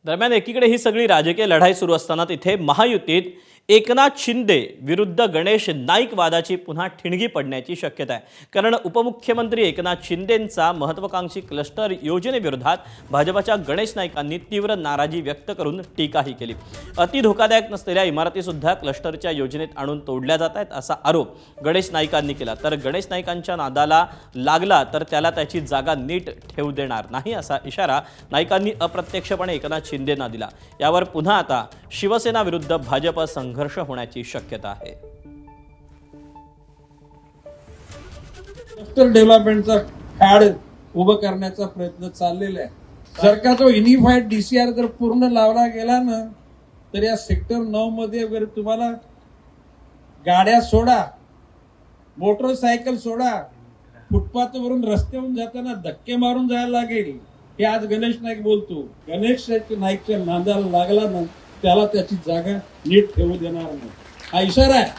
दरम्यान एकीकडे ही सगळी राजकीय लढाई सुरू असताना तिथे महायुतीत एकनाथ शिंदे विरुद्ध गणेश नाईक वादाची पुन्हा ठिणगी पडण्याची शक्यता आहे। कारण उपमुख्यमंत्री एकनाथ शिंदेंचा महत्त्वाकांक्षी क्लस्टर योजनेविरोधात भाजपच्या गणेश नाईकांनी तीव्र नाराजी व्यक्त करून टीकाही केली। अति धोकादायक नसलेल्या इमारती सुद्धा क्लस्टरच्या योजनेत आणून तोडल्या जात आहेत असा आरोप गणेश नाईकांनी केला। तर गणेश नाईकांच्या नादाला लागला तर त्याला त्याची जागा नीट ठेवू देणार नाही असा इशारा नाईकांनी अप्रत्यक्षपणे एकनाथ शिंदेंना दिला। यावर पुन्हा आता शिवसेना विरुद्ध भाजप संघर्ष होण्याची शक्यता आहे। क्लस्टर डेव्हलपमेंटचा फॅड उभं करण्याचा प्रयत्न चाललेला आहे। जर का तो युनिफाईड डीसीआर जर पूर्ण लावला गेला ना तर या सेक्टर 9 मध्ये वगैरे तुम्हाला गाड्या सोडा, मोटरसायकल सोडा, फुटपाथवरून रस्त्यावरून जाताना धक्के मारून जायला लागेल। हे आज गणेश नाईक बोलतो। गणेश नाईकच्या नादाला लागला ना त्याला त्याची जागा नीट ठेवू देणार नाही, हा इशारा आहे।